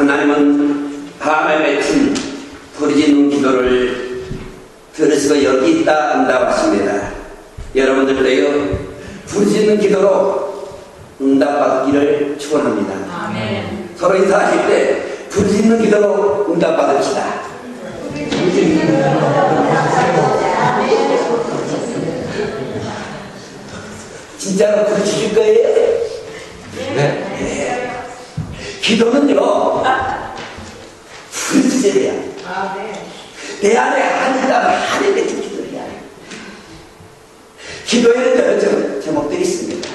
하나님은 밤에 맺힌 부르짖는 기도를 들으시고 여기 있다 응답하십니다. 여러분들도요 부르짖는 기도로 응답받기를 축원합니다. 아멘. 서로 인사하실 때 부르짖는 기도로 응답받읍시다. 진짜로 부르짖을 거예요? 네. 기도는요 부르짖어야 돼요. 내 안에 한이 있다면 한이 맺힌 기도를 해야 해요. 기도에는 여러 제목들이 있습니다.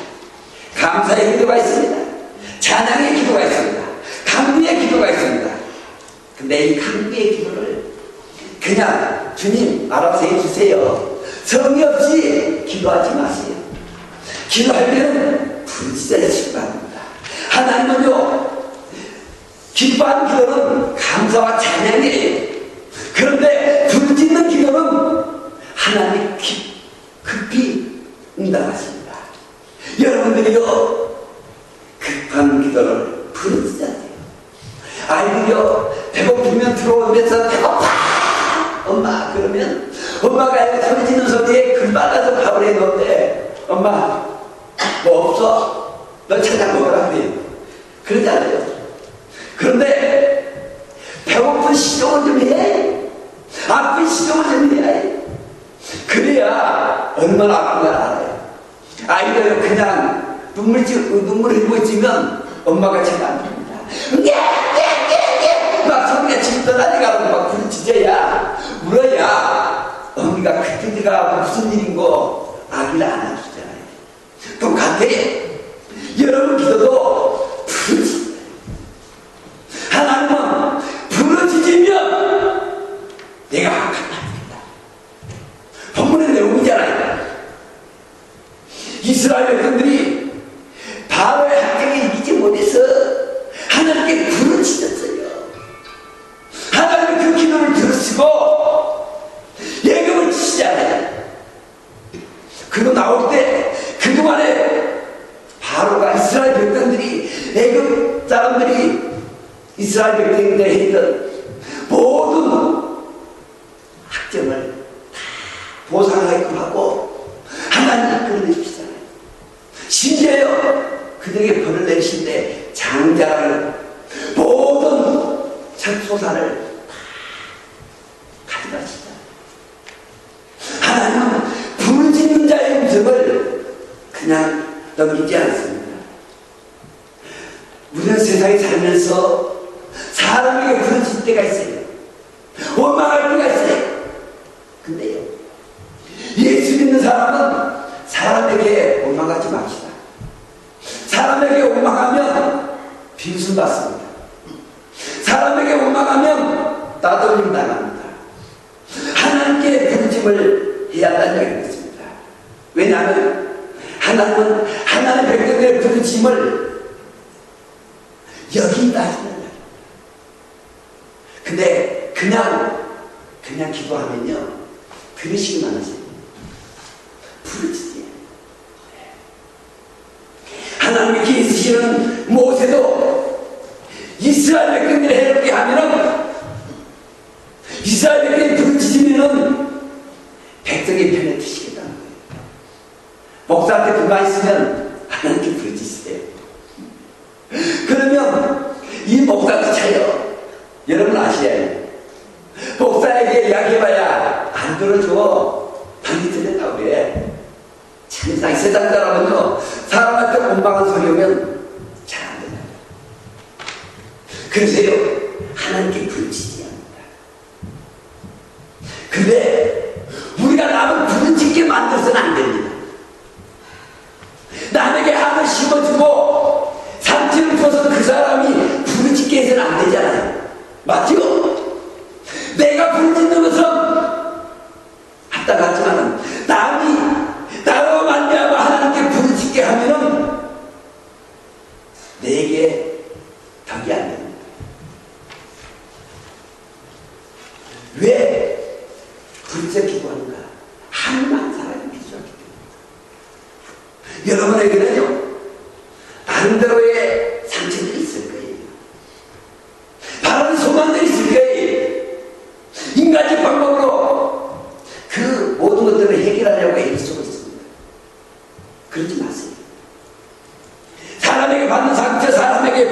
감사의 기도가 있습니다. 찬양의 기도가 있습니다. 간구의 기도가 있습니다. 근데 이 간구의 기도를 그냥 주님 알아서 해주세요. 성의 없이 기도하지 마세요. 기도할 때는 부르짖어야 바랍니다. 하나님은요 기뻐하는 기도는 감사와 찬양이에요. 그런데 부르짖는 기도는 하나님이 급히 응답하십니다. 여러분들이요 급한 기도를 부르짖어야 돼요. 아이들이요 배고프면 들어오면서 배고파 엄마 그러면 엄마가 소리 지는 소리에 금방가서 밥을 해놓는데 엄마 뭐 없어? 너 찾아 먹으라 그래요. 그러지 않아요. 그런데 배고픈 시종을 좀 해. 아픈 시종을 좀 해. 그래야 얼마나 아픈가 알아요. 아이들 그냥 눈물을 흘리고 있으면 엄마가 제일 아픕니다. 막 소리가 질떠나니까 막 부르짖어야 울어야 어머니가 그때 네가 무슨 일인고 아기를 안아주잖아요. 똑같아. 여러분 기도도 부르짖어요. 하나님은 부르짖으면 내가 감당합니다. 본문의 내용이잖아요. 이스라엘 백성들이 바로의 함정에 이기지 못해서 하나님께 부르짖었어요. 하나님은 그 기도를 들으시고 예금을 주시잖아요. 그리고 나올 때 그동안에 바로가 이스라엘 백성들이 애굽 사람들이 이스라엘 백성들에 했던 모든 학점을 다 보상하게끔 하고 하나님 끌어내주시잖아요. 심지어요 그들에게 벌을 내리실 때 장자를 모든 첩소산을 다 가져가시잖아요. 하나님은 부르짖는 자의 음성을 그냥 넘기지 않습니다. 우리는 세상에 살면서 사람에게 부르짖을 때가 있어요. 원망할 때가 있어요. 근데요 예수 믿는 사람은 사람에게 원망하지 맙시다. 사람에게 원망하면 빈순 받습니다. 사람에게 원망하면 따돌림 당합니다. 하나님께 부르짖음을 해야 한다는 이야기가 있습니다. 왜냐하면 하나님은 하나님의 백성들의 부르짖음을 여긴다 하시는 거예요. 근데 그냥 기도하면요 들으시기만 하세요. 부르짖어요. 하나님께 있으시는 모세도 이스라엘 백성들을 해롭게 하면은 이스라엘 백성이 부르짖으면은 백성의 편에 드시겠다는 거예요. 목사한테 불만 있으면 하나님께 부르짖으세요. 그러면 이 목사도 차요. 여러분 아셔야 해요. 목사에게 이야기해봐야 안 들어줘. 많이 들렸다고 그래. 참상 세상 사람은요 사람한테 원망한 소리 오면 잘 안 된다. 그래서요 하나님께 부르짖어야 합니다. 근데 우리가 남을 부르짖게 만들어서는 안 됩니다. 남에게 한을 심어주고 상처를 줘서 그 사람이 부르짖게 해서는 안 되잖아요. 맞죠? 내가 부르짖는 것은 합당하지만 남이 나로 말미암아 하나님께 부르짖게 하면은 내게 덕이 안 됩니다. 왜 부르짖어 기도하는가? 하나님만 사랑이 필요하기 때문에. 여러분에게는요 나름대로의 상처들이 있을 거예요.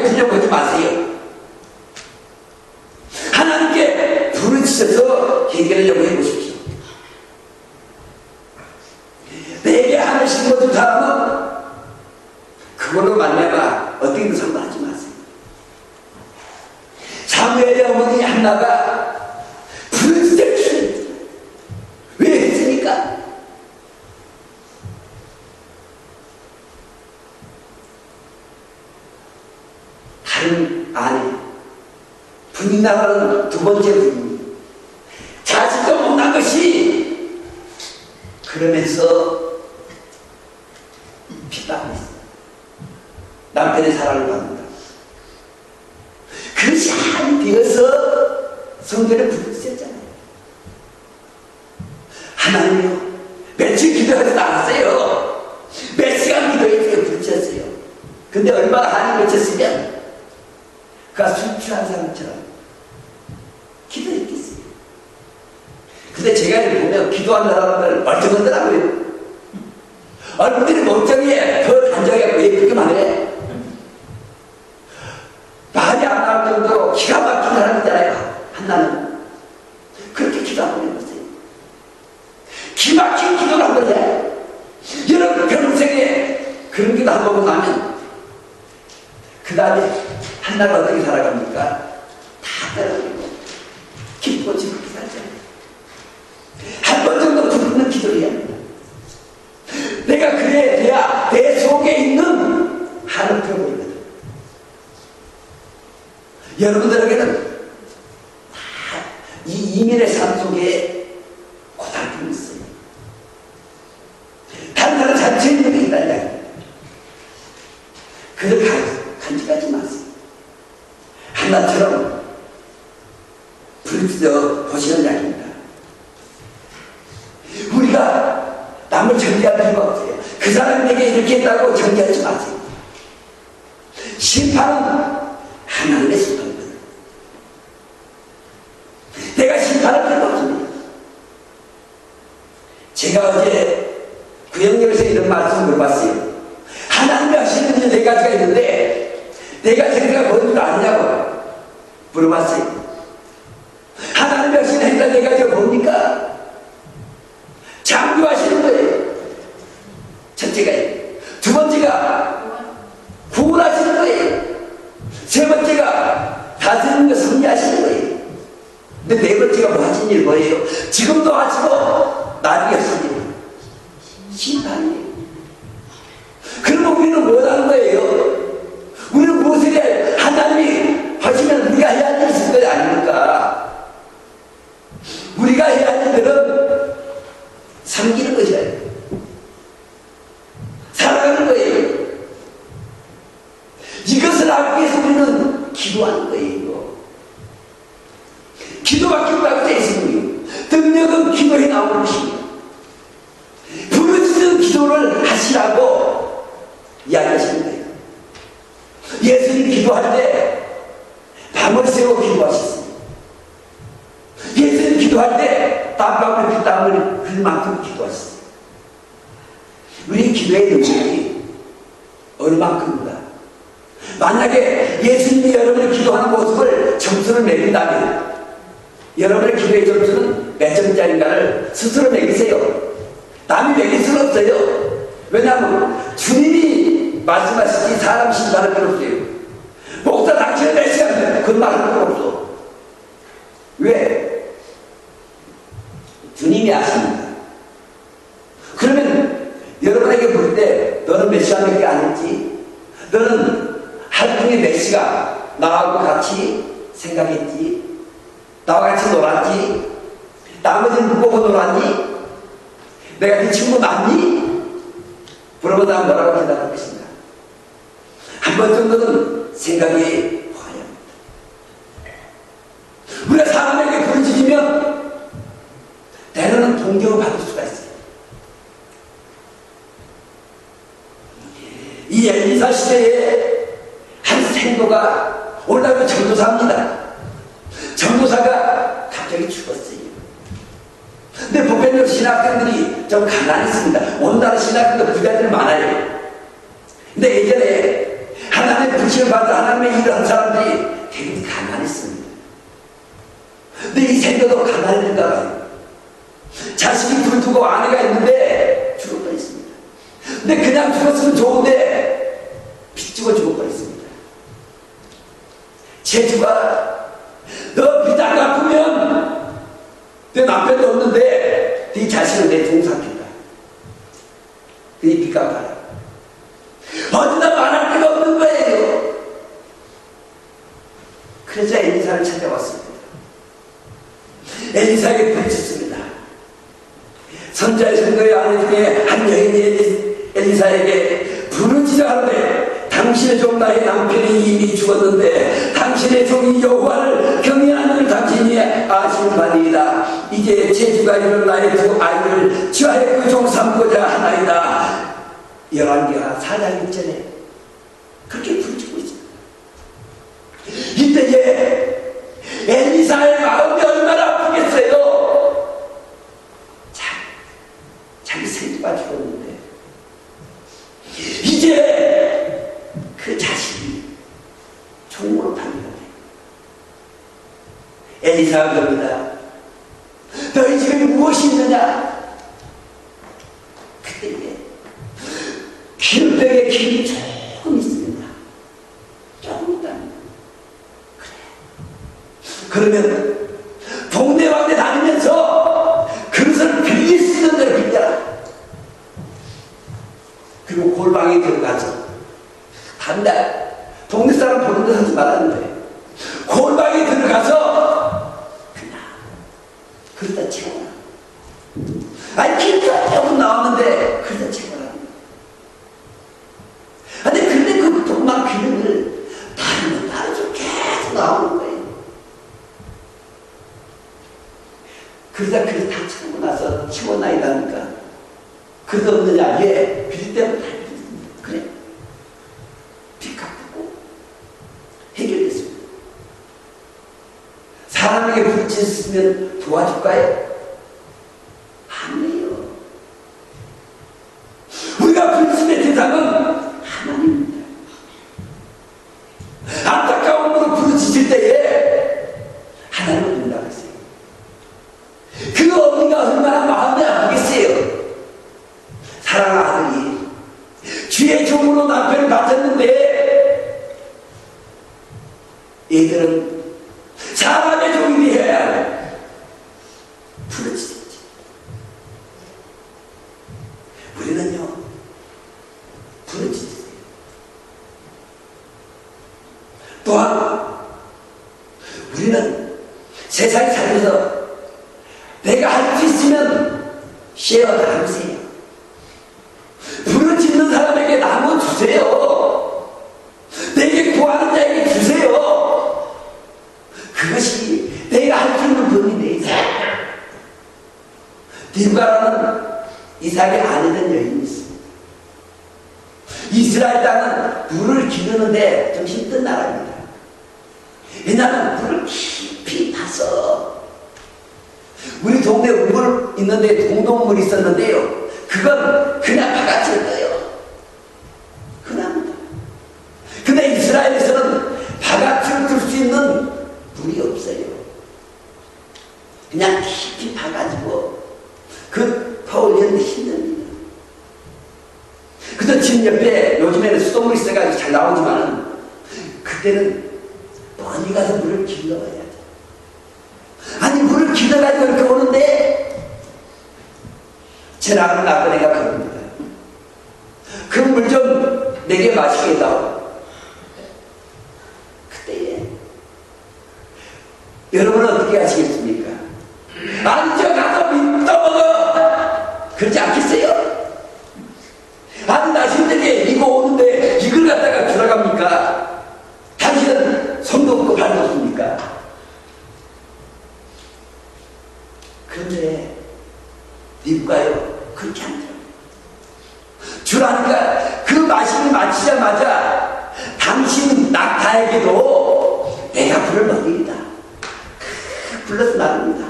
베푸려고 하지 마세요. 하나님께 부르짖어서 해결하려고 해보십시오. 내게 하나씩 거둔 사람은 그걸로 말미암아 어떻게든 상관하지 마세요. 사무엘의 어머니 한나가 부르짖을 기도했어요. 왜 했습니까? 다른 아내, 분이 나가는 두 번째 분이 자식도 못난 것이 그러면서 핍박했어요. 남편의 사랑을 받는다. 그것이 한이 되어서 성전에 부르짖었잖아요. 하나님이요, 며칠 기도하지도 않았어요. 몇 시간 기도했어요. 부르짖었어요. 근데 얼마나 한이 맺혔으면 그가 술 취한 사람처럼 기도했겠어요. 근데 제가 이렇게 보면 기도하는 사람들 멀쩡하더라고요. 얼굴들이 멀쩡해. 더 단정해갖고 예쁘게만 해. 말이 안 나올 정도로 기가 막힌 사람이잖아요. 한나는 그렇게 기도하고 있는 거예요. 기막힌 기도를 한 거예요. 여러분 평생에 그런 기도 한 번 하면 그 다음에 한나가 어떻게 살아갑니까? 다 떨어지고 기쁘고 즐겁게 살잖아요. 한 번 정도 부르는 기도를 해야 합니다. 내가 그래야 돼야 내 속에 있는 한을 풀어버리거든. 여러분들에게는 이 이민의 삶 속에 고달픔이 있어요. 다른 사람 자체 있는 게 있다는 이야기입니다. 그걸 간직하지 마세요. 한나처럼 부르짖어 보시는 이야기입니다. 우리가 남을 정죄할 필요가 없어요. 그 사람이 내게 이렇게 했다고 정죄하지 마세요. 심판은 하나님의 심판입니다. 내가 심판할 필요가 없습니다. 제가 어제 구역역에서 이런 말씀을 물어봤어요. 하나님이 하시는 일 네 가지가 있는데 내가 생각을 뭔 줄 아느냐고 물어봤어요. 하나님이 하시는 행사 네 가지가 뭡니까? 창조하시는 거예요. 첫째가. 두 번째가 구원하시는 거예요. 세 번째가 다스리는 거 섭리하시는 거예요. 근데 네 번째가 뭐 하신 일 뭐예요? 지금도 하시고 나중에 하신 일. 심판이에요. 그러면 우리는 뭐 하는 거예요? 우리는 무엇을 해야 하나님이 하시면 우리가 해야 할 일이 있을 거 아닙니까? 우리가 해야 할 일들은 섬기는 것이에요. 살아가는 거예요. 이것을 하기 위해서 우리는 기도하는 거예요. 기도밖에 없다고 되어 있습니다. 능력은 기도에 나오는 것입니다. 부르짖는 기도를 하시라고 이야기하시는 거예요. 예수님 기도할 때 밤을 새워 기도하셨습니다. 예수님 기도할 때 땀방울 땀을 흘릴 만큼 기도하셨어요. 우리 기도의 능력이 얼마큼인가? 만약에 예수님이 여러분이 기도하는 모습을 점수를 매긴다면 여러분의 기도의 점수는 몇 점짜리인가를 스스로 매기세요. 남이 매길 수는 없어요. 왜냐하면 주님이 말씀하시지 사람 신발을 필요 없어요. 목사 당신은 몇 시간 그건 말할 필요 없어. 왜? 주님이 아십니다. 그러면 여러분에게 볼 때 너는 몇 시간밖에 안 했지? 너는 하루 중에 몇 시간 나하고 같이 생각했지? 나와 같이 놀았지? 나머지는 누구 보고 놀았니? 내가 네 친구 맞니? 물어보다 뭐라고 대답할 것인가? 한 번 정도는 생각이 보아야 합니다. 우리가 사람에게 부르짖으면 때로는 동경을 받을 수가 있어요. 이 엘리사 시대에 한 생도가 올라오면 전도사입니다. 전도사가 갑자기 죽었어요. 근데 보편적 신학생들이 좀 가난했습니다. 오늘날 신학생들 부자들 많아요. 근데 예전에 하나님의 불신을 받아 하나님의 일을 한 사람들이 되게 가난했습니다. 근데 이 생도도 가난했는가 봐요. 자식이 둘 두고 아내가 있는데 죽어버렸습니다. 근데 그냥 죽었으면 좋은데 빚지고 죽어버렸습니다. 제주가 너 빚 안 갚으면 내 남편도 없는데 네 자식을 내 동사겠다. 네 빚 갚아라. 어디다 말할 데가 없는 거예요. 그래서 엘리사를 찾아왔습니다. 엘리사에게 부르짖습니다. 선자의 선거의 아내 중에 한 여인이 엘리사에게 부르짖어가는데 당신의 종 나의 남편이 이미 죽었는데 당신의 종이 여호와를 경외하는 당신이 아심하니이다. 이제 제주가 이런 나의 두 아이를 취하여 그 종 삼고자 하나이다. 열왕기하 4장 1절에 그렇게 부르짖고 있습니다. 이때에 엘리사의 마음이 얼마나 아프겠어요. 자기 생기가 죽었는데 이제 그 자식이 종으로 당겨야 돼. 엘리사가 그럽니다. 너희 집에 무엇이 있느냐? 그때 이게 기름병에 기름이 조금 있습니다. 조금 있다. 그래. 그러면 동네방네 다니면서 그릇을 빌릴 수 있는 대로 빌려라. 그리고 골방에 들어가서 간다. 동네 사람 보는 데 하지 말았는데 골방에 들어가서 그냥 그릇다 채워라. 아니 길가 조금 나왔는데 그릇다 채워라. 근데 그 동막 기름을 다르게 계속 나오는 거예요. 그러다 그릇 다 채우고 나서 치워놔야하니까 그릇 없느냐? 예, 빌릴 때면 다 빌렸습니다. 그래. 빚 갚고 해결됐습니다. 사람에게 부르짖으면 도와줄까요? 아니에요. 우리가 부르짖음의 대상은 하나님입니다. 안타까움으로 부르짖을 때에 하나님을 연락하세요. 그 어머니가 얼마나 마음이 아프겠어요. 사랑하는 아들이 주의 종으로 남편을 바쳤는데 얘들은 사람의 종이 되어야 부르짖었지. 우리는요 부르짖으세요. 또한 우리는 세상에 살면서 내가 할 수 있으면 쉐어 나누세요. 부르짖는 사람에게 나눠 주세요. 내게 구하는 자에게 주세요. 그것이 내가 할 수 있는 분이 내 인생. 디브가라는 이삭의 아내된 여인이 있습니다. 이스라엘 땅은 물을 기르는데 좀 힘든 나라입니다. 왜냐하면 물을 깊이 파서 우리 동네에 물 있는데 공동물이 있었는데요. 그건 그냥 바깥을 떠요. 흔합니다. 근데 이스라엘에서는 바깥을 뜰 수 있는 물이 없어요. 그냥 깊이 파가지고 그 퍼올리는데 힘듭니다. 그래서 집 옆에 요즘에는 수돗물이 있어가지고 잘 나오지만 그때는 멀리 가서 물을 길러봐야 돼. 아니 물을 길러가지고 이렇게 오는데 제 나가는 아버지가 그럽니다. 그 물 좀 내게 마시게 해다오. 그때 여러분은 어떻게 하시겠습니까? 아니 저 가서 민 떠먹어 그러지 않겠어요? 아니 나 힘들게 이거 오는데 이걸 갖다가 들어갑니까? 당신은 손도 없고 발도 없습니까? 그런데 니가요 그렇게 안 돼요. 주라니까 그 마시를 마치자마자 당신 낙타에게도 내가 불을 먹이리다. 불러서 나릅니다.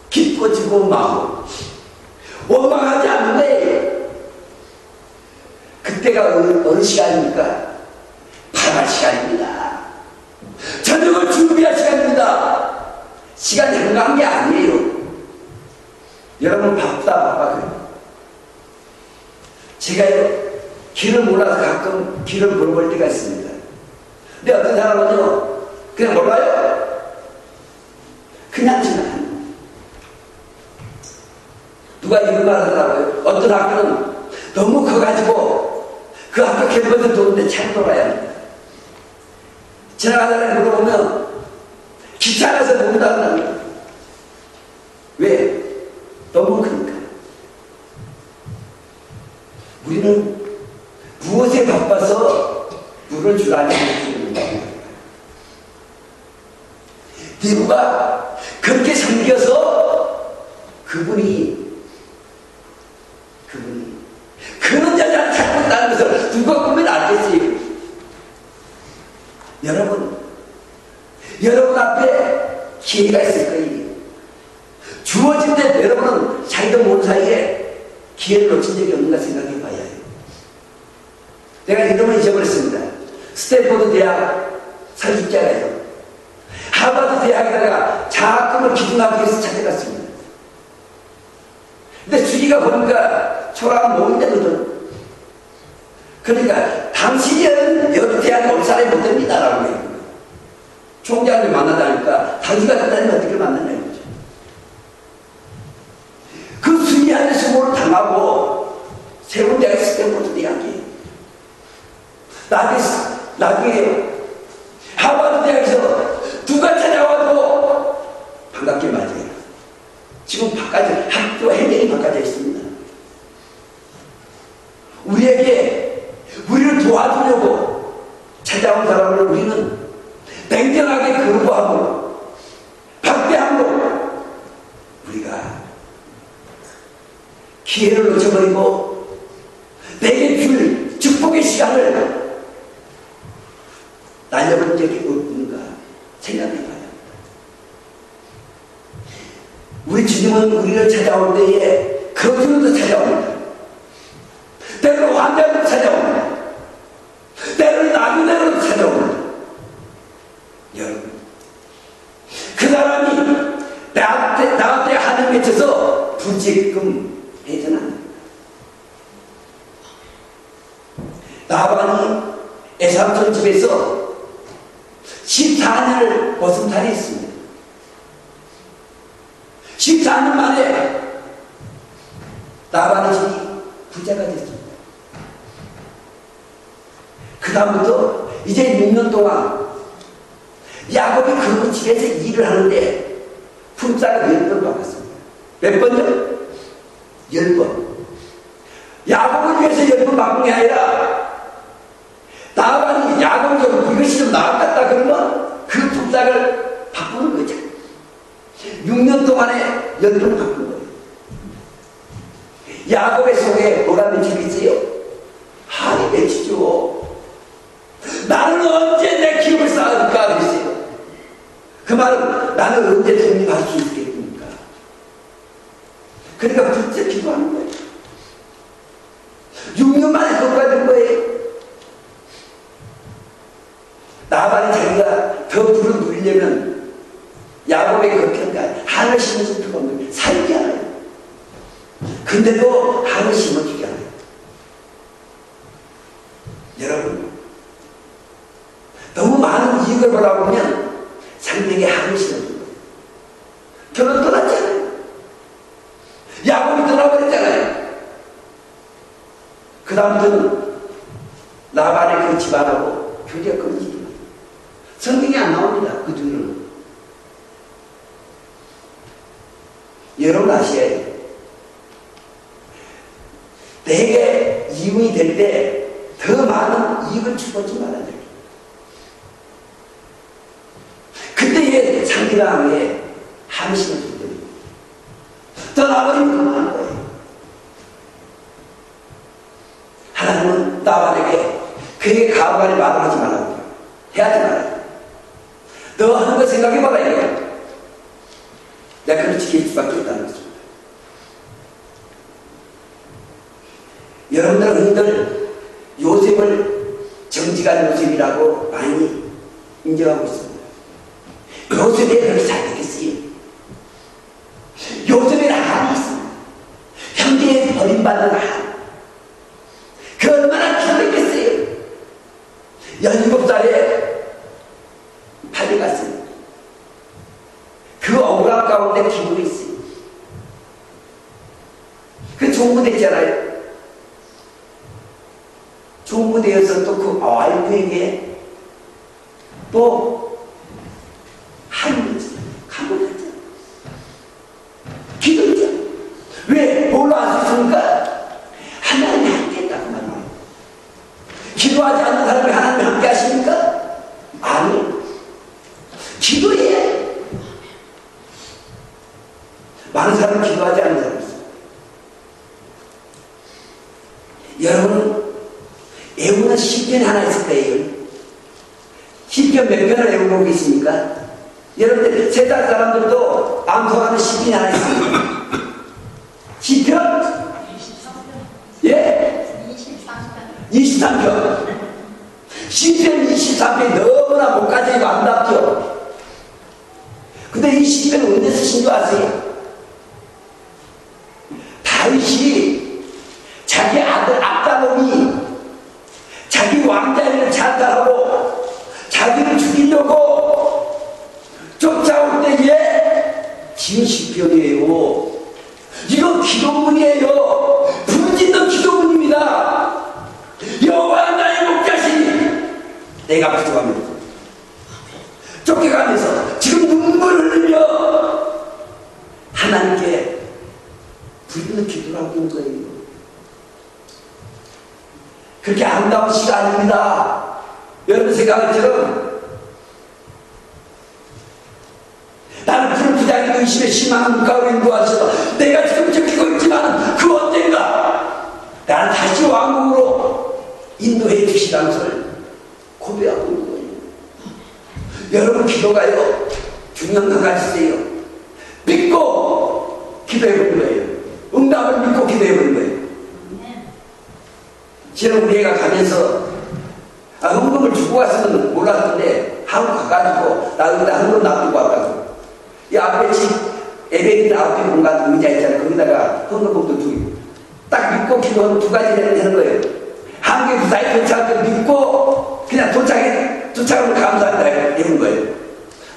깊고 즐거운 마음 원망하지 않는 거예요. 그때가 어느 시간입니까? 시간입니다. 저녁을 준비할 시간입니다. 시간이 한가한 게 아니에요. 여러분 바빠 그래요. 제가 길을 몰라서 가끔 길을 물어볼 때가 있습니다. 근데 어떤 사람은요 그냥 몰라요. 그냥 지나가요. 누가 이런 말 하더라고요. 어떤 학교는 너무 커가지고 그 학교 캠퍼스 도는데 잘 돌아야 합니다. 지나가다가 물어보면 기차 안에서 본다고 합니다. 왜? 너무 크니까. 우리는 무엇에 바빠서 물을 주라니 대부가 그렇게 섬겨서 그분이 그런 여자를 찾고 있다는 것을 누가 보면 알겠어요. 여러분 앞에 기회가 있을 거예요. 주어진 데 여러분은 자기도 모르는 사이에 기회를 놓친 적이 없는가 생각해 봐야 해요. 내가 이름을 잊어버렸습니다. 스탠포드 대학 설립자가요. 하버드 대학에다가 장학금을 기증하기 위해서 찾아갔습니다. 근데 주기가 보니까 초라한 몸이 되거든. 그러니까 당신은 여기 대학 올 사람이 못 됩니다라고 해요. 총장을 만나다니까 자기가 그다음에 어떻게 만나냐는 거죠. 그 수리하는 수모를 당하고 세 군데가 스탠포드 대학이에요. 나중에 하버드 대학에서 누가 찾아와도 반갑게 맞아요. 지금 바깥에 학교 해결이 바깥에 있습니다. 우리를 도와주려고 찾아온 사람을 우리는 냉정하게 거부하고 박대함으로 우리가 기회를 놓쳐버리고 내게 줄 축복의 시간을 날려본 적이 없는가 생각해봐야 합니다. 우리 주님은 우리를 찾아올 때에 거주로도 찾아옵니다. 때로는 환자로 찾아옵니다. 때로는 나그네로 찾아옵니다. 여러분, 그 사람이 나한테 하늘 맺혀서 부지금 해서는 안 됩니다. 나반이 에삼손 집에서 14년을 벗은탈이 있습니다. 14년 만에 나반의 집이 부자가 됐습니다. 그 다음부터 이제 6년 동안 야곱이 그 집에서 일을 하는데 품삯을 10번 받았습니다. 몇 번요? 10번. 야곱을 위해서 10번 받은 게 아니라 나반이 야곱이 이것이 좀 나았다 그러면 그 품삯을 바꾸는 거죠. 6년 동안에 10번을 바꾼 거예요. 야곱의 속에 뭐가 맺히겠어요? 한이 맺히죠. 나는 언제 내 기업을 쌓을까 그랬어요. 그 말은 나는 언제 독립할 수 있겠습니까? 그러니까 불제 기도하는 거예요. 6년 만에 그거가 된 거예요. 나반이 자기가 더 불을 누리려면 야곱에게 그렇게 한 거야. 한을 심어서 들어오는 살지 않아요. 근데도 한을 심어주지 않아요. 여러분, 너무 많은 이익을 보라보면 상대에게 한을 심어준 거예요. 결혼 떠났잖아요. 야곱이 떠나버렸잖아요. 그 다음부터는 나반의 그 집안하고 교제가 끊어지죠. 성경이 안 나옵니다. 그 뒤로는. 여러분 아셔야 해요. 내게 이윤이 될 때 더 많은 이익을 주지 말아야 돼요. 그때의 상대방에 한심을 주기 때문에 떠나버리면 그만한 거예요. 하나님은 나반에게 그에게 가부간에 말을 하지 말라고 해야지 말아요. 너 하는 거 생각해봐라 이거야. 내가 그걸 지킬 수밖에 없다는 것입니다. 여러분들은 흔들 요셉을 정직하게 지간 요셉이라고 많이 인정하고 있습니다. 요셉이 그렇게 잘 되겠어요? 요셉에는 한이 있습니다. 형제에 버림받는 한. 그 얼마나 기도했겠어요? 17살에 파리 갔습니다. 그 억울함 가운데 기도했어요. 그 종무됐잖아요. 종무되어서 또 그 와이프에게 또 한을 감을 했죠. 기도했죠. 왜? 뭘로 알 수 있습니까? 하나님이 함께 했다고 말해요. 기도하지 않는 사람이 하나님이 함께 하십니까? 아니. 기도해야. 많은 사람은 기도하지 않는 사람이 있어요. 여러분, 애우는 시편이 하나 있을 거예요. 시편 몇 편을 애우고 계십니까? 여러분들, 세상 사람들도 암송하는 시편이 하나 있습니다. 시편? 23편. 예? 23편. 시편 23편이 너무나 목까지고 아름답죠? 근데 이 시편을 언제 쓰신 줄 아세요? 다윗이 자기 아들 압살롬이 자기 왕자를 찬탈하고 자기를 죽이려고 쫓아올 때에 지은 시편이에요. 이건 기도문이에요. 부르짖는 기도문입니다. 여호와 나의 목자시니 내가 부족합니다. 쫓겨가면서 지금 눈물을 흘려 하나님께 부르짖는 기도를 하고 있는 거예요. 그렇게 아름다운 시가 아닙니다. 여러분 생각처럼 나는 푸른 부장의 의심에 실망한 가운데 인도하셔서 내가 지금 지키고 있지만 그 언젠가 나를 다시 왕국으로 인도해 주시다는 것을 고백하고 있는 거예요. 여러분 기도가요 중요한 거 가지세요. 믿고 기도해 보는 거예요. 응답을 믿고 기도해 보는 거예요. 지난 우리 애가 가면서 헌금을 주고 왔으면 몰랐는데 한국 가가지고 나 여기다 헌금 놔두고 왔다고. 이 앞에 집 에베리들 앞에 공간 의자 있잖아요. 거기다가 헌금복도 두고 딱 믿고 기도하면 두 가지 되는 거예요. 한국에 무사히 도착할 때 믿고 그냥 도착하면 감사한다 이런 거예요.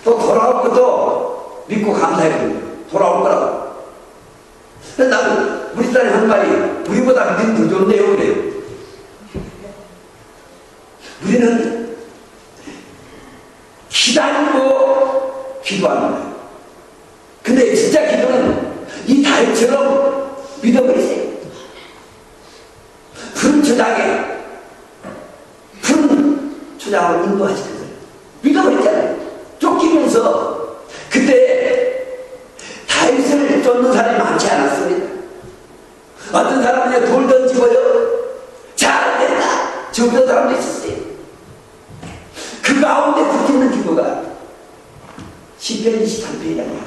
또 돌아올 것도 믿고 감사해 보는 거예요. 돌아올 거라고. 그래서 나는 우리 딸이 한 말이 우리보다 믿음이 더 좋네요 그래요. 우리는 기다리고 기도합니다. 근데 진짜 기도는 이 다윗처럼 믿어버리세요. 푸른 초장으로 인도하시는 거예요. 믿어버렸잖아요. 쫓기면서 그때 다윗을 쫓는 사람이 많지 않았습니다. 어떤 사람은 돌 던지고요. 잘 됐다. 저기서 사람도 있었어요. 그 가운데 붙이는 기도가 시편 23편이라고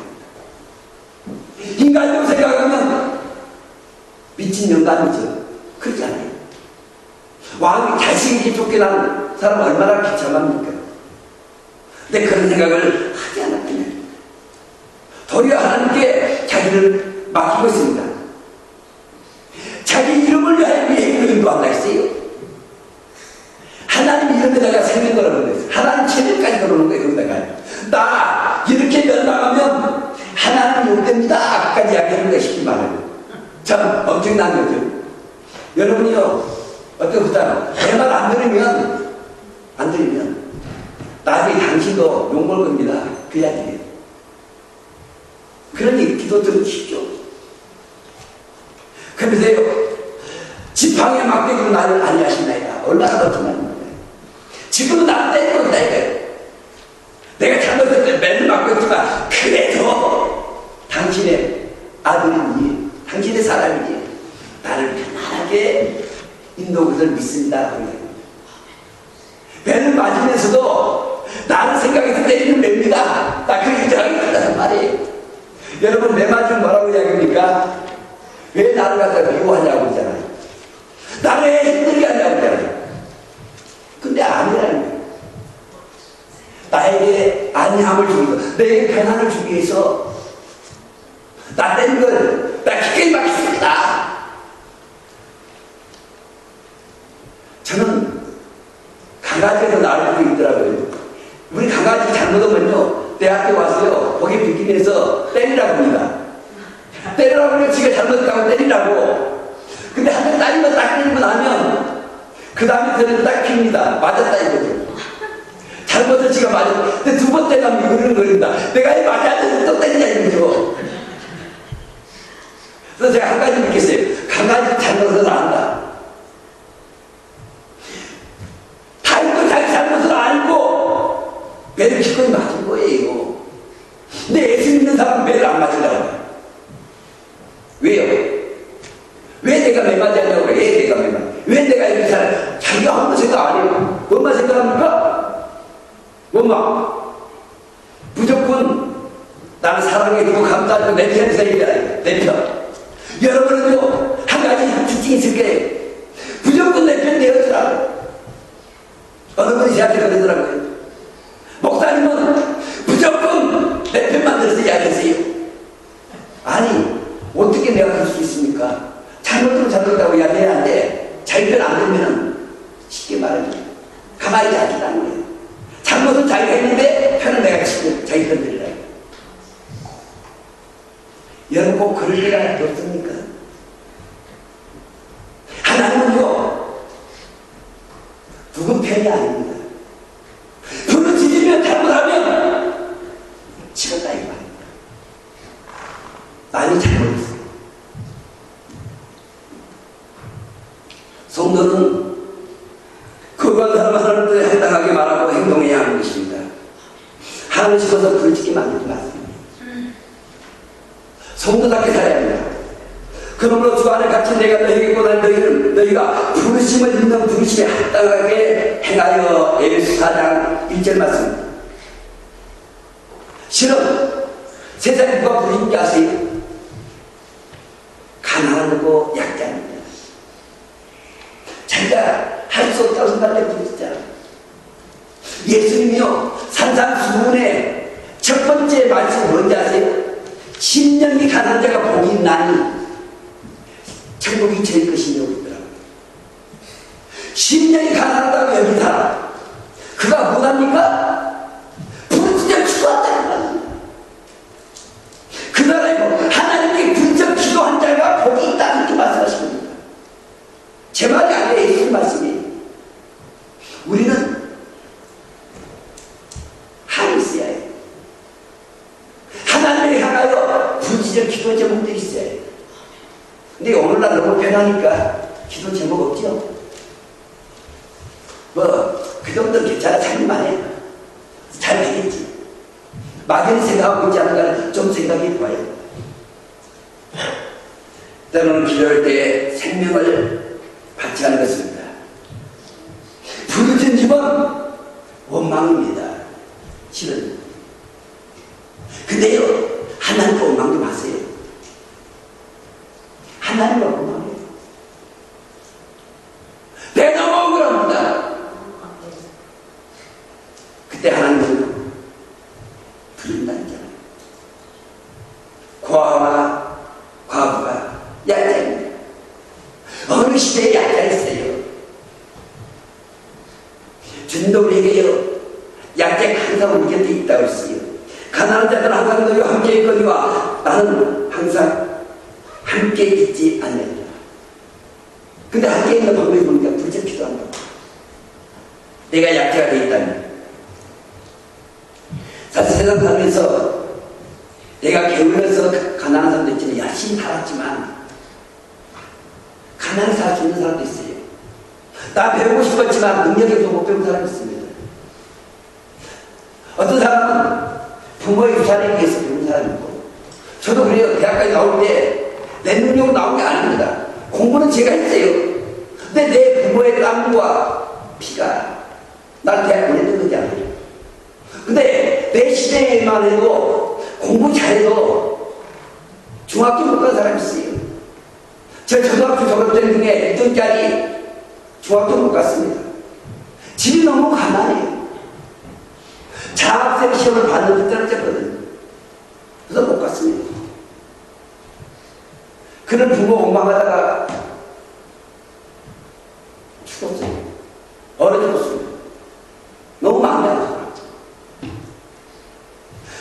인간적으로 생각하면 미친 영감이죠. 그렇지 않아요. 왕이 자식에게 쫓겨난 사람은 얼마나 비참합니까? 근데 그런 생각을 하지 않았거든요. 도리어 하나님께 자기를 맡기고 있습니다. 자기 이름을 위해 인도한다 했어요. 하나님 이름에다가 생명 걸어놓은 거예요. 하나님 체면까지 걸어놓은 거예요. 거기다가 나 이렇게 멸망하면 하나님 욕됩니다. 끝까지 이야기하는 거예요. 쉽게 말하면 참 엄청난 거죠. 여러분이요 어떻게 내 말 안 들으면 나중에 당신도 욕먹을 겁니다. 그 이야기예요. 그러니 기도 들으십시오. 그러세요. 지팡이에 막대기로 나를 안니하시나이다. 얼마나 걱정하는 거예요. 지금은 나를 때리고 있다 이거예요. 내가 잘못했을 때 매를 맞고 있지만 그래도 당신의 아들이니 당신의 사람이니 나를 편안하게 인도하는 것을 믿습니다. 매를 맞으면서도 나를 생각해서 때리는 매입니다. 나 그렇게 생각했다는 말이에요. 여러분 매 맞으면 뭐라고 이야기합니까? 왜 나를 갖다가 미워하냐고 그러잖아요. 나를 왜 힘들게 하냐고 그러잖아요. 근데 게 아니라는 거예요. 나에게 안위함을 주기 위해서, 내게 편안을 주기 위해서 나 때린 걸 나 기꺼이 맡겼습니다. 저는 강아지에서 나를 보고 있더라고요. 우리 강아지 잘못하면요, 내 앞에 와서요, 거기 비키면서 때리라고 합니다. 때리라고 하면 지가 잘못했다고 때리라고. 근데 한 번 따리면 딱 때리고 나면 그 다음에 저는 딱 킵니다. 맞았다 이거죠. 잘못을 지가 맞았다. 근데 두 번 때리면 그러는 겁니다. 내가 이 맞았는데 또 때리냐 이거죠. 그래서 제가 한 가지 느꼈어요. 강아지 잘못을 안다. 달고 자기 잘못을 알고 매를 기꺼이 맞은 거예요. 근데 예수 믿는 사람은 매를 안 맞으려고. 왜요? 왜 내가 매 맞으려고 그래? 왜 내가 매 맞아? 왜 내가 이렇게 살아? 자기가 아무 생각 안 해요. 뭐만 생각합니까? 뭐만? 무조건 나는 사랑해주고 감사하고 내 편에서 얘기하라. 내 편. 여러분은요, 한 가지 특징이 있을 거예요. 무조건 내 편 내어주라고. 어느 분이 저한테 그러더라고요. 목사님은 무조건 내 편만 들어서 이야기하세요. 아니, 어떻게 내가 그럴 수 있습니까? 잘못하면 잘못하고 이야기해야 하는데 자기 편 안 들으면 쉽게 말하면 가만히 앉으라는 거예요. 잘못은 자기가 했는데 편은 내가 치고 자기 편 들으라고. 여러분 꼭 그럴 때가 없습니까? 하나님은요, 누구 편이 아닙니다. 부르짖으면 잘못하면 치웠다 이 말입니다. 많이 잘못했어요. 성도는 그간 사람 하나님께 합당하게 말하고 행동해야 하는 것입니다. 하나님 집어서 부르짖기만 하는 게 맞습니다. 성도답게 살아야 합니다. 그러므로 주 안에 갇힌 내가 너희에게 권한 너희가 부르심을 있는 부르심에 합당하게 행하여. 에베소 4장 1절 말씀입니다. 실은 세상에 누가 부르는지 아세요? 가난하고 약자입니다. 자기가 할 수 없다고 생각할 때 부르시잖아요. 예수님이요, 산상수훈의 첫 번째 말씀 뭔지 아세요? 심령이 가난한 자가 복이 있나니 천국이 저희 것이냐고 있더라고요. 심령이 가난하다고 여긴 사람, 그가 뭐합니까? 부르짖어 기도한다는 겁니다. 그 나라에 하나님께 부르짖어 기도한 자가 복이 있다, 이렇게 말씀하십니다. 제 말이 아니라 예수님 말씀이에요. 우리는 한이 있어야 해요. 하나님을 향하여 부르짖어 기도 제목도 있어야 해요. 근데 오늘날 너무 편하니까 기도 제목 없죠? 그 정도는 괜찮아. 자기만 해. 잘 되겠지. 막연히 생각하고 있지 않은가 좀 생각해 봐요. 때로는 기도할 때 생명을 받지 않은 것입니다. 부르짖은 집은 원망입니다. 실은. 근데요, 하나님과 원망 좀 하세요. 하나님과 원망해요. 내 너무 억울합니다. 그때 하나님은 부른다잖아요. 과와 과부가 약자입니다. 어느 시대에 약자였어요. 주님도 우리에게요, 약자가 항상 우리 곁에 있다고 했어요. 가난한 자들은 항상 너희와 함께 있거니와 나는 항상 함께 있지 않느니라. 근데 함께 있는 방법이 뭡니까? 부르짖어 기도한다. 내가 약자가 되어 있다면. 사실 세상 살면서 내가 게을러서 가난한 사람도 있지만 열심히 살았지만 가난히 살 수 있는 사람도 있어요. 나 배우고 싶었지만 능력이 없어서 못 배운 사람이 있습니다. 어떤 사람은 부모의 유산에 의해서 배운 사람이고, 저도 그래요. 대학까지 나올 때 내 능력으로 나온 게 아닙니다. 공부는 제가 했어요. 근데 내 부모의 땀과 피가 날 대학 보냈던 거지 않아요. 근데 내 시대에만 해도 공부 잘해도 중학교 못 간 사람이 있어요. 저 초등학교 졸업생 중에 1등짜리 중학교 못 갔습니다. 집이 너무 가난해요. 장학생 시험을 봤는데 떨어졌거든요. 그래서 못 갔습니다. 그런 부모 원망하다가 죽었어요. 어려 죽었습니다. 너무 많아요.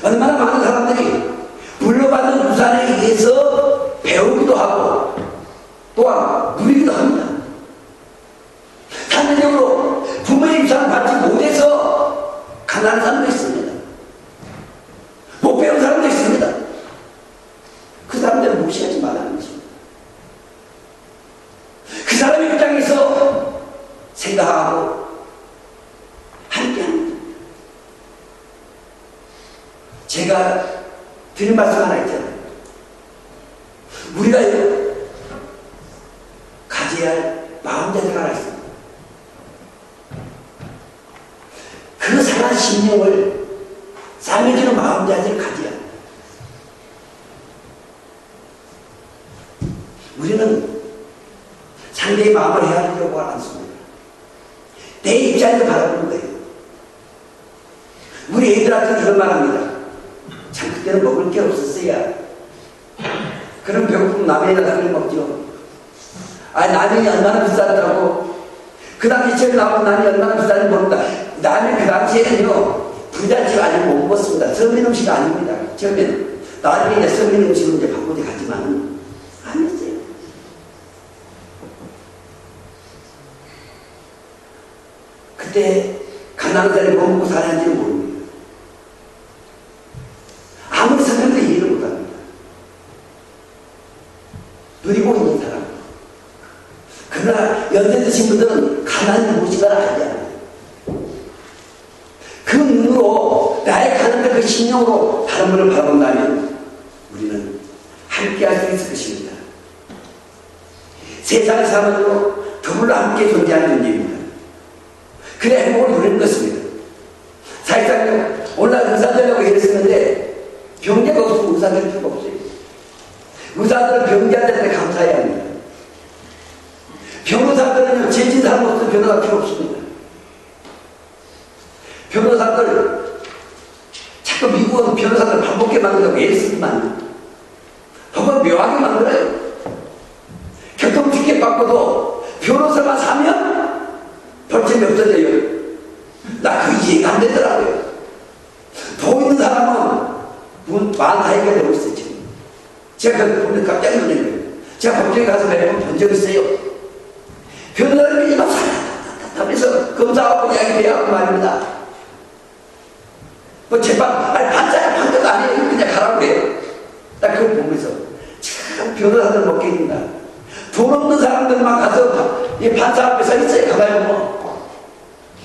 얼마나 많은 사람들이 물려받은 유산에 의해서 배우기도 하고 또한 누리기도 합니다. 상대적으로 부모의 유산을 받지 못해서 가난한 사람도 있습니다. 못 배운 사람도 있습니다. 그 사람들은 무시하지 말라는 것입니다. 그 사람의 입장에서 생각하고 함께합니다. 제가 드릴 말씀 하나 있잖아요. 우리가 가져야 할 마음자세가 하나 있습니다. 그 상한 심령을 상해주는 마음자세를 가져야 합니다. 우리는 상대의 마음을 헤아리려고 않습니다. 내 입장에서 바라보는 거예요. 우리 애들한테 이런 말 합니다. 참 그때는 먹을 게 없었어야. 그럼 배고프면 라면이나 당연히 먹죠. 라면이 얼마나 비싸더라고. 그 당시 제일 나온 라면이 얼마나 비싼지 모른다. 라면 그 당시에는요 부잣집 아니면 못 먹었습니다. 서민 음식 아닙니다. 처음에는. 나중에 이제 서민 음식으로 이제 바꾸지 갔지만 아니었어요. 그때 가난한 사람이 뭐 먹고 살았는지는 모릅니다. 아무리 설명도 이해를 못합니다. 누리고 있는 사람. 그러나 연세 드신 분들은 가난이 무엇인가를 알지 않아요. 그 눈으로 나의 가난과 그 신령으로 다른 분을 바라본다면 우리는 함께 할 수 있을 것입니다. 세상의 사람으로 더불어 함께 존재하는 존재입니다. 그래 행복을 누리는 것입니다. 사실상 오늘 의사 되려고 일했었는데 병자가 없으면 의사 될 필요가 없어요. 의사들은 병자들한테 감사해야 합니다. 변호사들은 재진 사람 없으면 변호사 필요 없습니다. 변호사들 자꾸 미국은 변호사들 반복해 만든다고 애를 쓰지만 법을 묘하게 만들어요. 교통티켓 받고도 변호사만 사면 벌점이 없어져요. 나 그 이해가 안 되더라고요. 돈 있는 사람은 돈 많아야 되고 있어요. 지금. 제가 보면 깜짝 놀란 거예요. 제가 법정에 가서 몇 번 본 적 있어요. 변호사님이 막 하면서 검사하고 이야기해야 말입니다. 뭐 재판, 판사가 판결도 아니에요. 그냥 가라고 해요. 딱 그걸 보면서 참 변호사들 먹게 된다. 돈 없는 사람들만 가서 이 판사 앞에 서 있어요. 가만히 보면.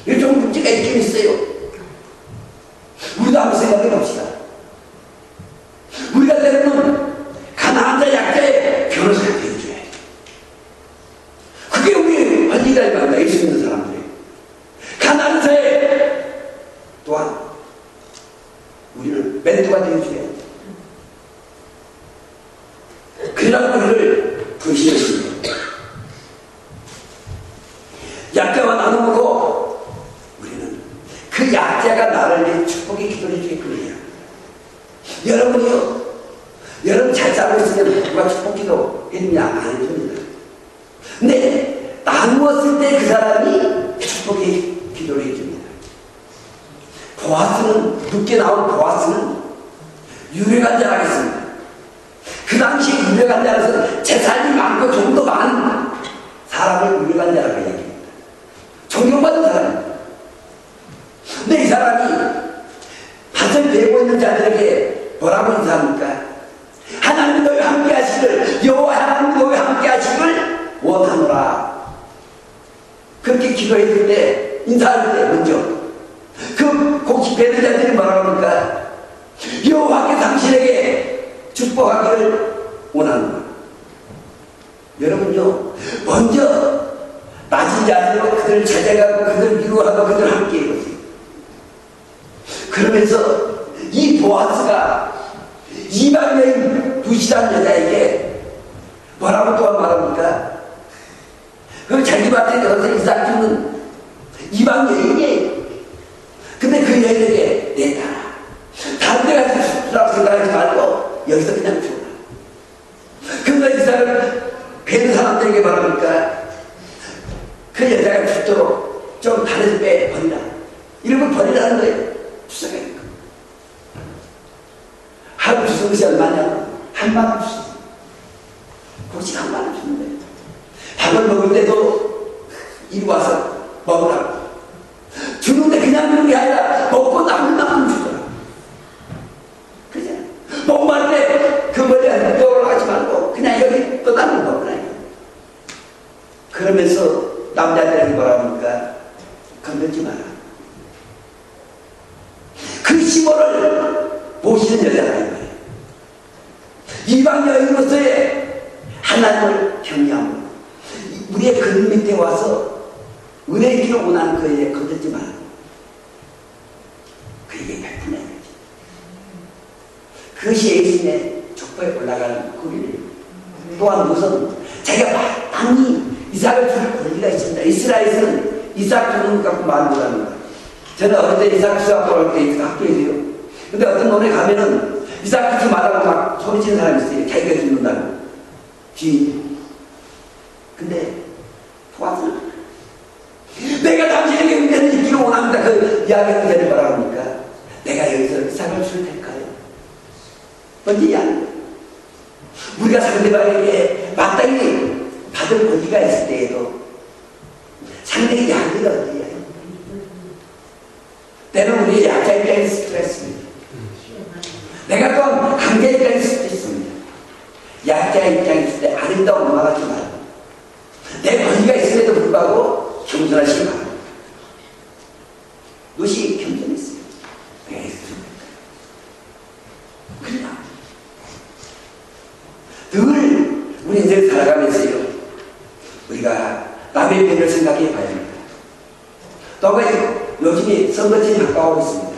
이게 좀 문제가 있긴 있어요. 우리도 한번 생각해 봅시다. 우리가 때로는 가난한 자, 약자의 변호사가 되어줘야 돼. 그게 우리 환희라는 말입니다. 예수 믿는 사람들이. 가난한 자의 또한 우리를 멘토가 되어줘야 돼. 그러라고 우리를 부르시는 약자와 나눔으로 우리는 그 약자가 나를 위해 축복의 기도를 해주겠군요. 여러분이요, 여러분 잘 살고 있으면 누가 축복 기도 해주냐? 안 해줍니다. 근데 나누었을 때 그 사람이 축복의 기도를 해줍니다. 보아스는, 늦게 나온 보아스는 유력한 자라겠습니다. 그 당시에 유력한 자라서 재산이 많고 좀 더 많은 사람을 유력한 자라고 이야기합니다. 존경받은 사람입니다. 근데 이 사람이 밭을 베고 있는 자들에게 뭐라고 인사합니까? 하나님 너희와 함께 하시기를, 여호와 하나님 너희와 함께 하시기를 원하노라. 그렇게 기도했을 때, 인사할 때 먼저 그 곡식 베는 자들이 뭐라고 합니까? 여호와께 당신에게 축복하기를 원하노라. 여러분요, 먼저 낮은 자들로 그들을 찾아가고 그들을 위로하고 그들을 함께 해보세요. 그러면서 이 보아스가 이방 여인 루시라는 여자에게 뭐라고 또한 말합니까? 그 자기 밭에 가서 이삭 주는 이방 여인이에요. 근데 그 여인에게 내 딸아, 다른 데 가서 죽으라고 생각하지 말고 여기서 그냥 죽어라. 그러나 이삭을 괜히 사람들에게 말하니까 그 여자가 죽도록 좀 다른 집에 버리라. 이름을 버리라는 거예요. 추석이니까. 하루 주는 것이 얼마냐? 한만 원 주세요. 고식 한만 원 주는 거예요. 밥을 먹을 때도 이리 와서 먹으라고. 주는데 그냥 주는 게 아니라 먹고 남은 만큼 주더라. 그잖아. 목말 때 그 머리에 떠올라가지 말고 그냥 여기 또 남은 먹으라. 그러면서 남자들에게 뭐라 하니까 건들지 마라. 그 시모를 보시는 여자가 있는 거예요. 이방 여인으로서의 하나님을 경외함으로 우리의 그 밑에 와서 은혜의 길을 원하는 그에게 건들지 마라. 그에게 베푸는 거지. 그것이 예수님의 족보에 올라가는 고리를 또한 무슨 자기가 마땅히 이삭을 줄 권리가 있습니다. 이스라엘에서는 이삭 주는 것 갖고 말을 못합니다. 저는 어릴 때 이삭 수학을 할 때 학교에서요. 근데 어떤 논에 가면은 이삭 주지 말라고 막 소리치는 사람이 있어요. 자기가 죽는다고. 주인. 근데 도와주나? 내가 당신에게 은혜를 입기를 원합니다. 그 이야기를 전에 뭐라고 합니까? 내가 여기서 이삭을 줄 될까요? 뭔지 이해하는 거예요. 우리가 상대방에게 마땅히 받을 권리가 있을 때에도 상대의 약을 얻어야 해요. 때는 우리의 약자 입장에서 스트레스입니다. 내가 또한 강자 입장에서 스트레스입니다. 약자 입장에 있을 때 아름다운 음악하지 말고 내 권리가 있음에도 불구하고 겸손하시기 바랍니다. 누시 겸손했어요. 내가 있습니다. 그러나 늘 우리 인생 살아가면서요, 우리가 남의 편을 생각해 봐야 합니다. 또 요즘에 선거철이 가까워오고 있습니다.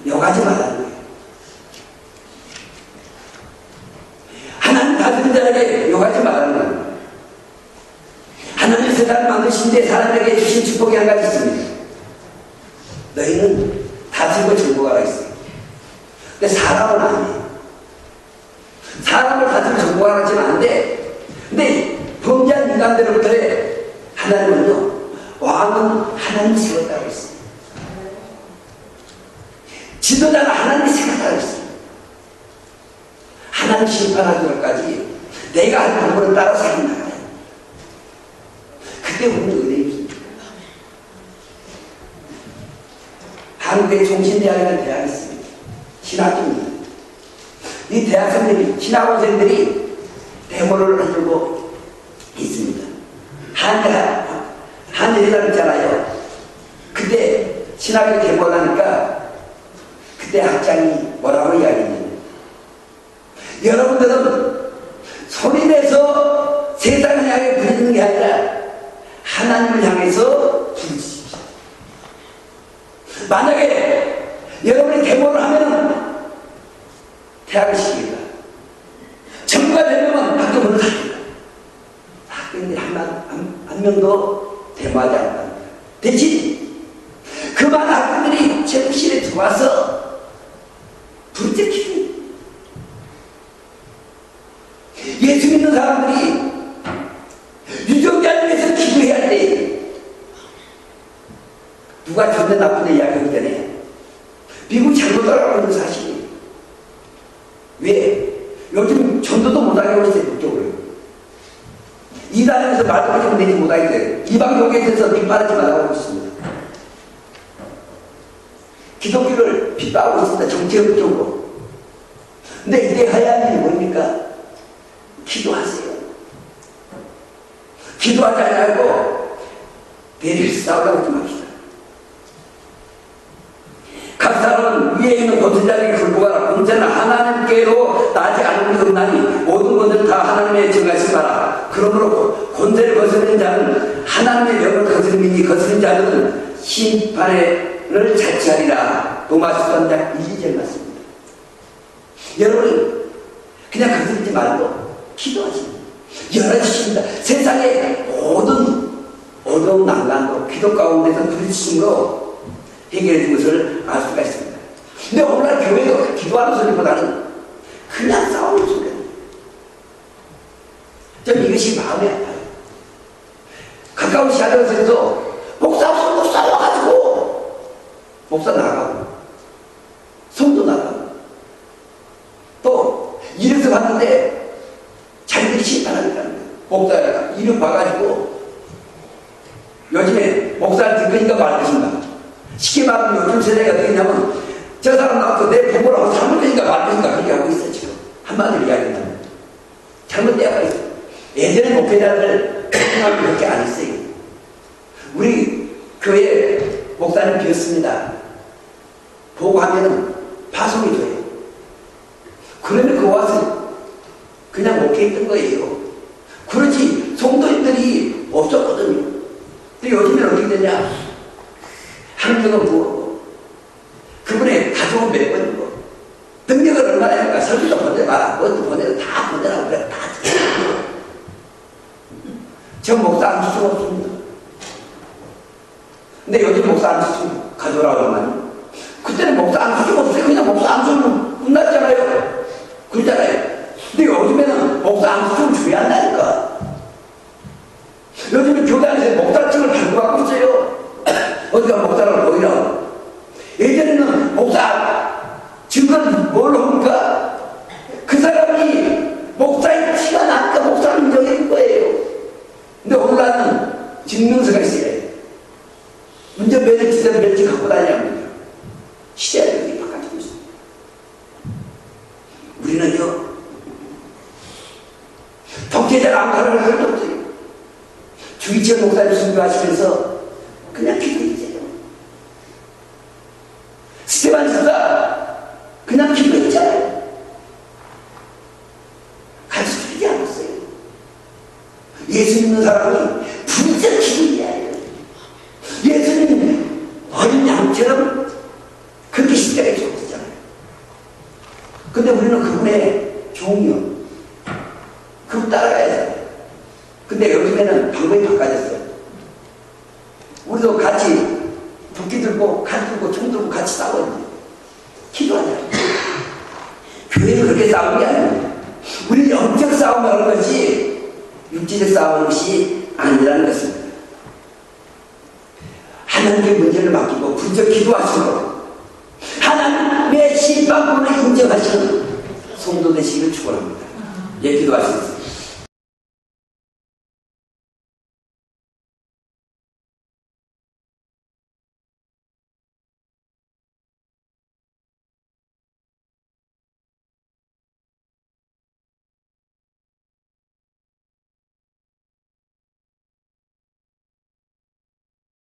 욕하지 말라는 거예요. 하나님 다스린 자에게 욕하지 말라는 거예요. 하나님 세상을 만드신 데 사람에게 주신 축복이 한 가지 있습니다. 너희는 다스리고 정복하라 했어요. 근데 사람은 아니에요. 사람을 다스리고 정복하라 하지는 않는데, 근데 범죄한 인간들로부터의 하나님은요, 왕은 하나님이 세웠다고 했어요. 지도자는 하나님이 세웠다고 했어요. 하나님 심판하기까지 내가 할 방법을 따라 살아나가요. 그때 우리는 은혜입니다. 한국의 종신대학이라는 대학이 있습니다. 신학교입니다. 이 대학생들이, 신학원생들이 데모를 하려고 있습니다. 한예회장 있잖아요. 그때 신학교 데모를 하니까 그때 학장이 뭐라고 이야기했냐면, 여러분들은 소리내서 세상을 향해 부르는 게 아니라 하나님을 향해서 부르십시오. 만약에 여러분이 데모를 하면은 대학을 시킵니다. 정부가 되면 학교 문을 닫힙니다. 학생들이 한 명도 데모하지 않는다. 대신 그 많은 학생들이 제부실에 들어와서 부르짖힙니다. 예수 믿는 사람들이 유정자를 위해서 기도해야 할 때 누가 좋네 나쁘네 이야기하기 전에 미국 잘못 따라가고 있는 사실이에요. 왜? 요즘 전도도 못하게 하고 있어요. 북쪽으로. 이단에서 말도 하지 내지 못하게 돼요. 이방교계에 대해서 빗바라지 말라고 하고 있습니다. 기독교를 빗바라고 있습니다. 정체적으로. 근데 이때 해야 하는 일이 뭡니까? 기도하세요. 기도하지 않고 대리를 싸우려고 좀 합시다. 각 사람은 위에 있는 권세자에게 굴복하라. 권세는 하나님께로 나지 않는 것이 없나니 모든 권세는 다 하나님의 정하신 바라. 그러므로 권세를 거스르는 자는 하나님의 명을 거스르니 거스르는 자는 심판을 자취하리라. 로마서 3장 2절 맞습니다. 여러분이 그냥 거스르지 말고 기도하십니다. 열어주십니다. 세상의 모든 어두운 난간도 기도 가운데서 부딪힘으로 해결해 준 것을 알 수가 있습니다. 근데 오늘날 교회도 기도하는 소리보다는 그냥 싸우는 소리예요. 좀 이것이 마음이 아파요. 가까운 시간에서도 목사 와가지고 목사 나가고 성도 나가고 또 이래서 봤는데 자기들이 심판하니까 목사 이름 봐가지고 요즘에 목사를 듣으니까 말겠습니다. 쉽게 말하면 요즘 세대가 어떻게 냐면 저 사람 나와서 내 부모라고 잘못되니까 말겠습니다. 그렇게 하고 있어요. 지금 한마디로 이야기한다면 잘못되어가 있어요. 예전에 목회자들 그렇게 안 했어요. 우리 교회 목사님 비었습니다. 보고 하면은 파송이 돼요. 그러면 그거 와서 그냥 목회했던 거예요. 그러지 성도님들이 없었거든요. 근데 요즘엔 어떻게 되냐? 한 명은 부었고 그분의 가족은 몇 번이고 등력을 얼마나 할까? 설교도 보내봐. 그것도 보내고 다 보내라고 그래. 다 저 목사 안 줄 수가 없습니다. 근데 요즘 목사 안 주시면 가져오라고 하면 그때는 목사 안 주시면 없어요. 그냥 목사 안 주면 끝났잖아요. 그러잖아요. 근데 요즘에는 목사 안 주시면 줘야 한다니까. 요즘은 교단에서 목사증을 발급하고 있어요. 어디가 목사를 보이라고. 예전에는 목사 증거는 뭘 합니까? 그 사람이 목사의 티가 나니까 목사를 인정해준 거예요. 근데 오늘날은 증명서가 있어야 해요. 운전면허 시대 면허 갖고 다녀야 합니다. 시대가 이렇게 바꿔지고 있습니다. 우리는요, 독재자가 안 가는 것도 없어요. 주기철 목사님 순교하시면서 그냥 기도했어요. 스테반 집사 그냥 기도했잖아요. 같이 죽이지 않았어요. 예수 믿는 사람이 부쩍 기도해야 해요. 예수님 어린 양처럼 그렇게 십자가에 죽었잖아요. 근데 우리는 그분의 종이요. 그분 따라가야 돼요. 근데 요즘에는 방법이 바꿔졌어요. 우리도 같이 도끼 들고 칼 들고 총 들고 같이 싸워야 돼요. 기도하자. 교회는 그렇게 싸우는 게 아니에요. 우리는 영적 싸움을 하는 것이 육체적 싸우는 것이 아니라는 것입니다. 하나님께 문제를 맡기고 부쩍 기도하시고 하나님의 심판권을 인정하시는 성도 되시기를 축원합니다. 예, 기도하시겠습니다.